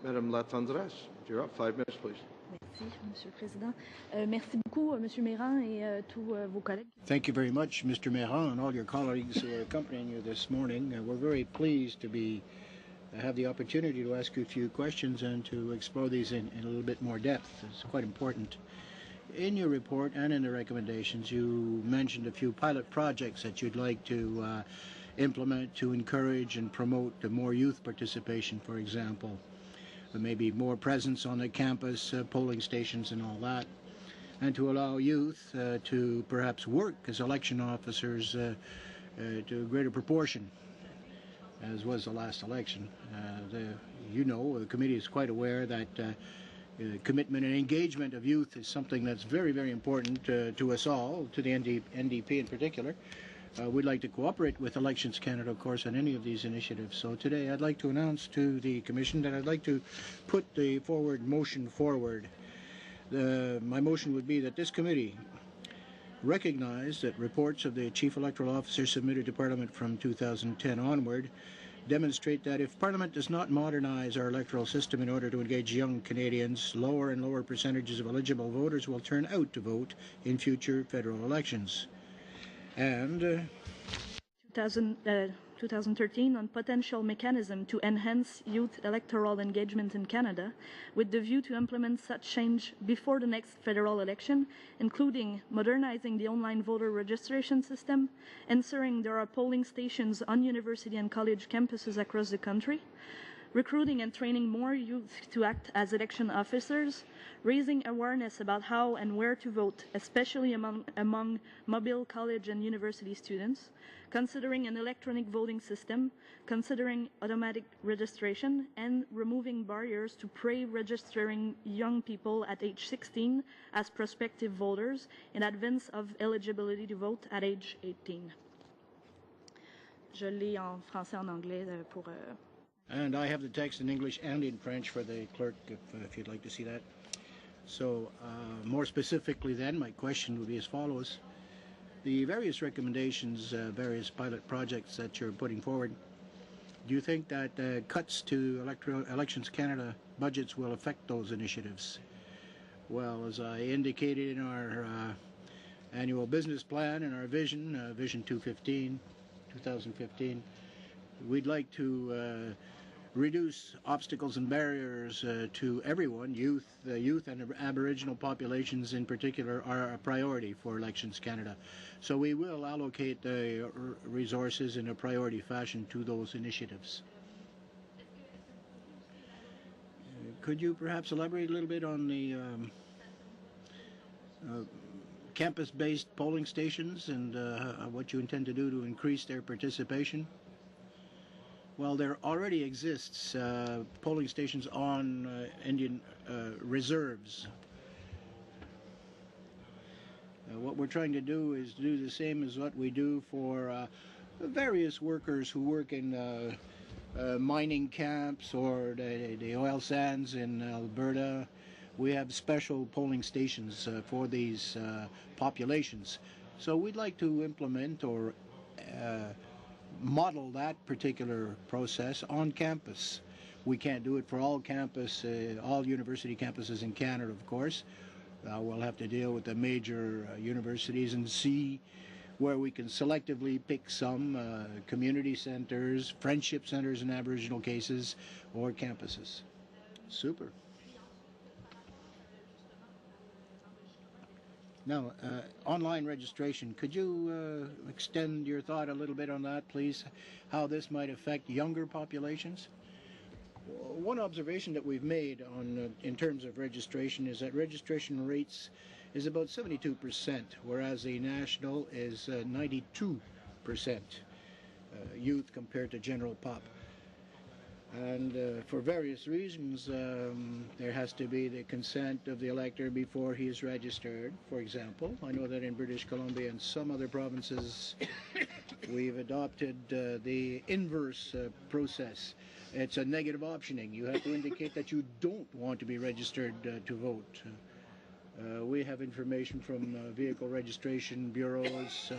Madame Latendresse, you're up. 5 minutes, please. Merci, Monsieur le Président. Merci beaucoup, Monsieur Mayrand et tous vos collègues. Thank you very much, Mr. Mayrand, and all your colleagues who are accompanying you this morning. We're very pleased to have the opportunity to ask you a few questions and to explore these in a little bit more depth. It's quite important. In your report and in the recommendations, you mentioned a few pilot projects that you'd like to implement to encourage and promote more youth participation, for example. Maybe more presence on the campus, polling stations and all that, and to allow youth to perhaps work as election officers to a greater proportion, as was the last election. The committee is quite aware that commitment and engagement of youth is something that's very, very important to us all, to the NDP in particular. We'd like to cooperate with Elections Canada, of course, on any of these initiatives. So today I'd like to announce to the Commission that I'd like to put the motion forward. My motion would be that this committee recognize that reports of the Chief Electoral Officer submitted to Parliament from 2010 onward demonstrate that if Parliament does not modernize our electoral system in order to engage young Canadians, lower and lower percentages of eligible voters will turn out to vote in future federal elections. And 2013 on potential mechanism to enhance youth electoral engagement in Canada with the view to implement such change before the next federal election, including modernizing the online voter registration system, ensuring there are polling stations on university and college campuses across the country, recruiting and training more youth to act as election officers, raising awareness about how and where to vote, especially among mobile college and university students, considering an electronic voting system, considering automatic registration, and removing barriers to pre-registering young people at age 16 as prospective voters in advance of eligibility to vote at age 18. Je l'ai en français et en anglais pour... And I have the text in English and in French for the clerk, if you'd like to see that. So, more specifically then, my question would be as follows. The various recommendations, various pilot projects that you're putting forward, do you think that cuts to Elections Canada budgets will affect those initiatives? Well, as I indicated in our annual business plan and our vision, Vision 2015, we'd like to reduce obstacles and barriers to everyone. Youth and Aboriginal populations in particular are a priority for Elections Canada. So we will allocate the resources in a priority fashion to those initiatives. Could you perhaps elaborate a little bit on the campus-based polling stations and what you intend to do to increase their participation? Well, there already exists polling stations on Indian reserves. What we're trying to do is do the same as what we do for various workers who work in mining camps or the oil sands in Alberta. We have special polling stations for these populations. So we'd like to implement or model that particular process on campus. We can't do it for all university campuses in Canada, of course. We'll have to deal with the major universities and see where we can selectively pick some community centers, friendship centers in Aboriginal cases, or campuses. Super. Now, online registration, could you extend your thought a little bit on that, please? How this might affect younger populations? One observation that we've made in terms of registration is that registration rates is about 72%, whereas the national is 92% youth compared to general pop. And for various reasons, there has to be the consent of the elector before he is registered, for example. I know that in British Columbia and some other provinces, we've adopted the inverse process. It's a negative optioning. You have to indicate that you don't want to be registered to vote. We have information from vehicle registration bureaus,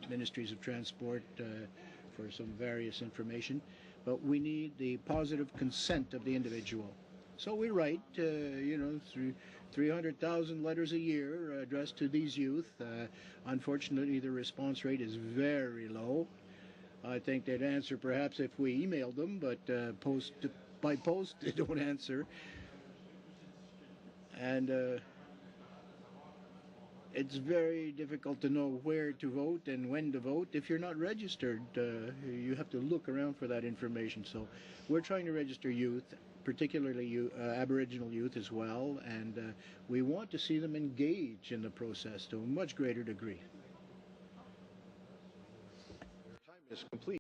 ministries of transport for some various information. But we need the positive consent of the individual. So we write, 300,000 letters a year addressed to these youth. Unfortunately, the response rate is very low. I think they'd answer perhaps if we emailed them, but by post they don't answer. And it's very difficult to know where to vote and when to vote. If you're not registered, you have to look around for that information. So we're trying to register youth, particularly Aboriginal youth as well, and we want to see them engage in the process to a much greater degree. Your time is complete.